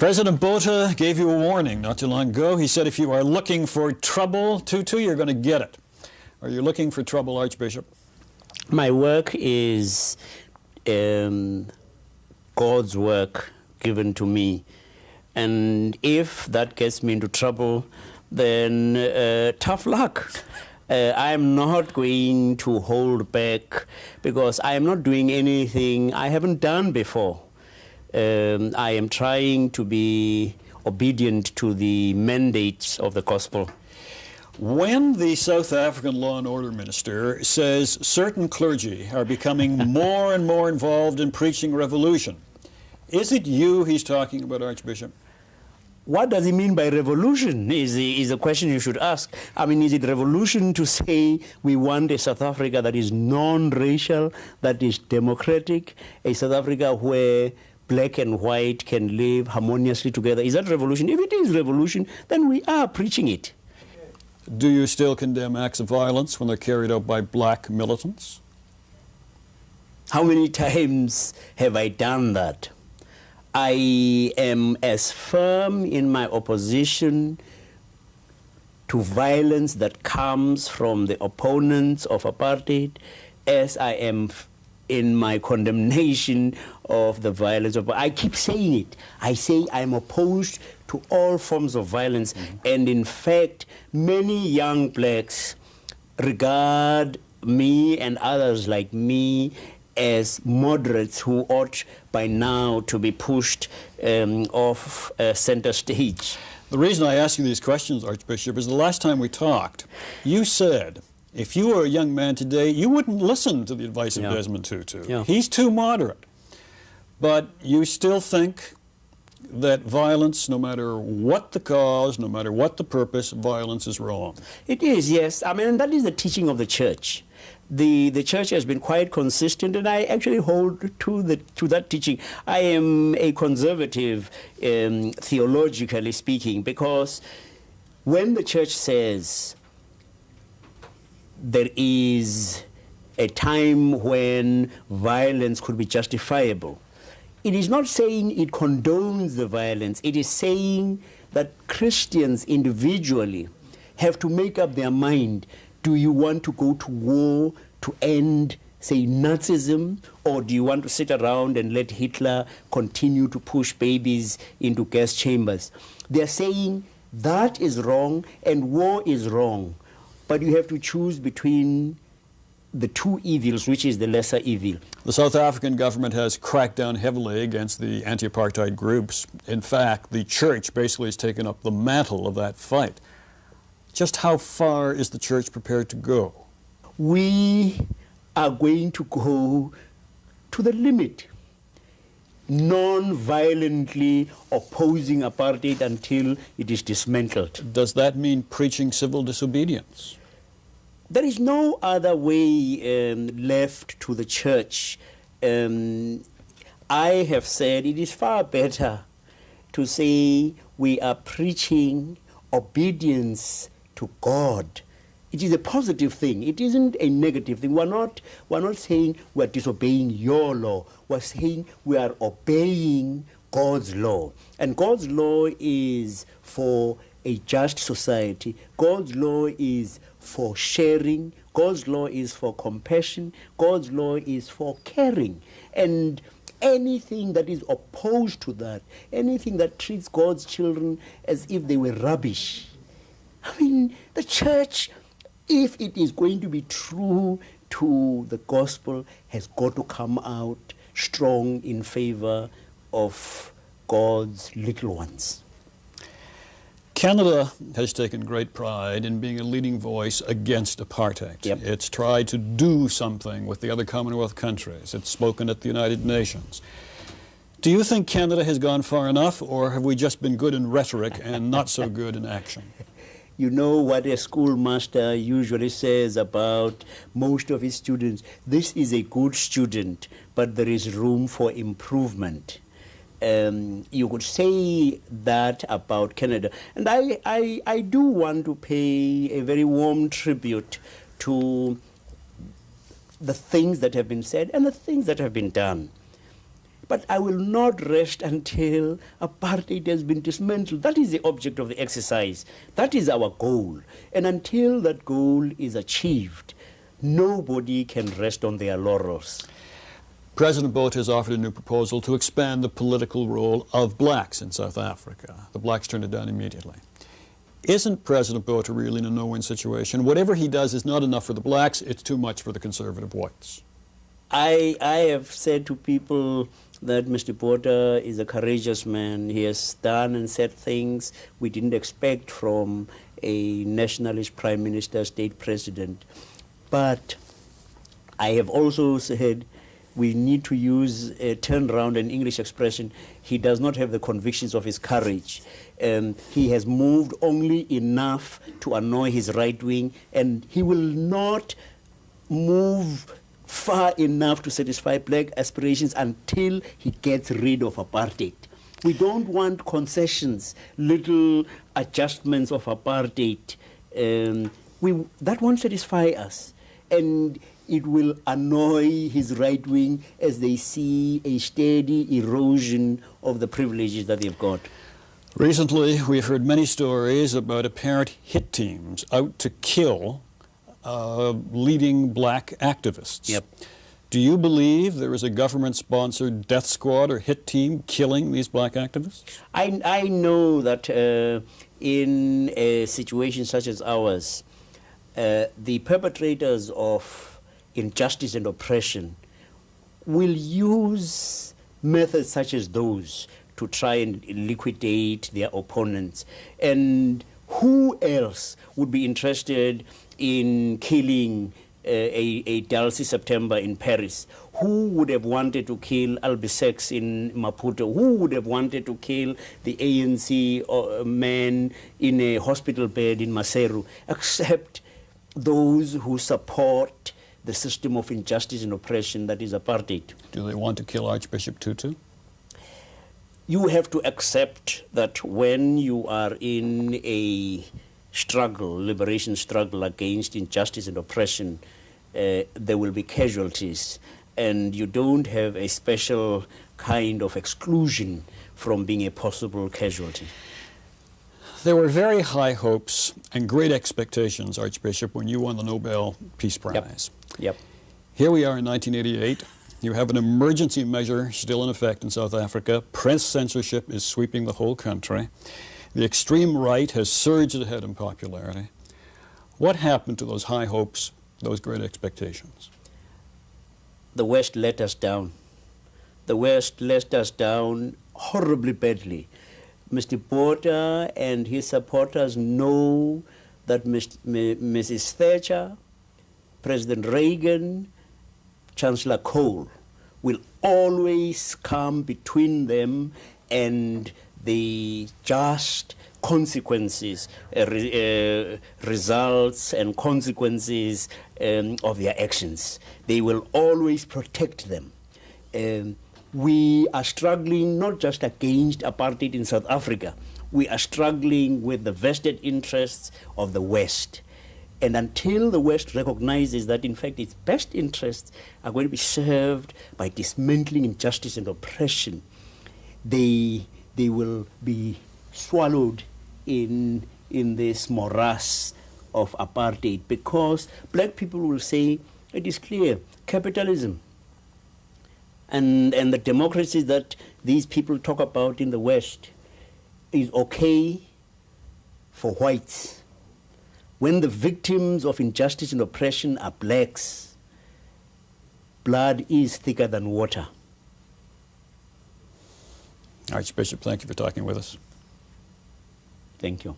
President Botha gave you a warning not too long ago. He said if you are looking for trouble, Tutu, you're going to get it. Are you looking for trouble, Archbishop? My work is God's work given to me. And if that gets me into trouble, then tough luck. I'm not going to hold back because I am not doing anything I haven't done before. I am trying to be obedient to the mandates of the gospel. When the South African Law and Order Minister says certain clergy are becoming more and more involved in preaching revolution, is it you he's talking about, Archbishop? What does he mean by revolution is a question you should ask. I mean, is it revolution to say we want a South Africa that is non-racial, that is democratic, a South Africa where black and white can live harmoniously together? Is that revolution? If it is revolution, then we are preaching it. Do you still condemn acts of violence when they're carried out by black militants? How many times have I done that? I am as firm in my opposition to violence that comes from the opponents of apartheid as I am in my condemnation of the violence of... I keep saying it. I say I'm opposed to all forms of violence. And in fact, many young blacks regard me and others like me as moderates who ought by now to be pushed off center stage. The reason I ask you these questions, Archbishop, is the last time we talked, you said if you were a young man today, you wouldn't listen to the advice of Desmond Tutu. Yeah. He's too moderate. But you still think that violence, no matter what the cause, no matter what the purpose, violence is wrong. It is, yes. I mean, that is the teaching of the church. The church has been quite consistent, and I actually hold to that teaching. I am a conservative, theologically speaking, because when the church says there is a time when violence could be justifiable, it is not saying it condones the violence. It is saying that Christians individually have to make up their mind. Do you want to go to war to end, say, Nazism, or do you want to sit around and let Hitler continue to push babies into gas chambers? They're saying that is wrong and war is wrong, but you have to choose between the two evils, which is the lesser evil. The South African government has cracked down heavily against the anti-apartheid groups. In fact, the church basically has taken up the mantle of that fight. Just how far is the church prepared to go? We are going to go to the limit, non-violently opposing apartheid until it is dismantled. Does that mean preaching civil disobedience? There is no other way left to the church. I have said it is far better to say we are preaching obedience to God. It is a positive thing. It isn't a negative thing. We're not saying we're disobeying your law. We're saying we are obeying God's law. And God's law is for a just society. God's law is for sharing. God's law is for compassion. God's law is for caring. And anything that is opposed to that, anything that treats God's children as if they were rubbish. I mean, the church, if it is going to be true to the gospel, has got to come out strong in favor of God's little ones. Canada has taken great pride in being a leading voice against apartheid. Yep. It's tried to do something with the other Commonwealth countries. It's spoken at the United Nations. Do you think Canada has gone far enough, or have we just been good in rhetoric and not so good in action? You know what a schoolmaster usually says about most of his students. This is a good student, but there is room for improvement. You could say that about Canada. And I do want to pay a very warm tribute to the things that have been said and the things that have been done. But I will not rest until apartheid has been dismantled. That is the object of the exercise. That is our goal. And until that goal is achieved, nobody can rest on their laurels. President Botha has offered a new proposal to expand the political role of blacks in South Africa. The blacks turned it down immediately. Isn't President Botha really in a no-win situation? Whatever he does is not enough for the blacks, it's too much for the conservative whites. I have said to people that Mr. Botha is a courageous man. He has done and said things we didn't expect from a nationalist prime minister, state president. But I have also said we need to use a turnaround, an English expression. He does not have the convictions of his courage. He has moved only enough to annoy his right wing, and he will not move far enough to satisfy black aspirations until he gets rid of apartheid. We don't want concessions, little adjustments of apartheid. That won't satisfy us. And it will annoy his right wing as they see a steady erosion of the privileges that they've got. Recently, we've heard many stories about apparent hit teams out to kill leading black activists. Yep. Do you believe there is a government-sponsored death squad or hit team killing these black activists? I know that in a situation such as ours, the perpetrators of injustice and oppression will use methods such as those to try and liquidate their opponents. And who else would be interested in killing a Dulcie September in Paris? Who would have wanted to kill Albisex in Maputo? Who would have wanted to kill the ANC man in a hospital bed in Maseru, except those who support the system of injustice and oppression that is apartheid? Do they want to kill Archbishop Tutu? You have to accept that when you are in a struggle, liberation struggle against injustice and oppression, there will be casualties, and you don't have a special kind of exclusion from being a possible casualty. There were very high hopes and great expectations, Archbishop, when you won the Nobel Peace Prize. Yep. Here we are in 1988. You have an emergency measure still in effect in South Africa. Press censorship is sweeping the whole country. The extreme right has surged ahead in popularity. What happened to those high hopes, those great expectations? The West let us down. The West let us down horribly badly. Mr. Botha and his supporters know that Mrs. Thatcher, President Reagan, Chancellor Kohl will always come between them and the just consequences, results and consequences of their actions. They will always protect them. We are struggling not just against apartheid in South Africa, we are struggling with the vested interests of the West. And until the West recognizes that, in fact, its best interests are going to be served by dismantling injustice and oppression, they will be swallowed in this morass of apartheid, because black people will say, it is clear, capitalism and the democracy that these people talk about in the West is okay for whites. When the victims of injustice and oppression are blacks, blood is thicker than water. Archbishop, thank you for talking with us. Thank you.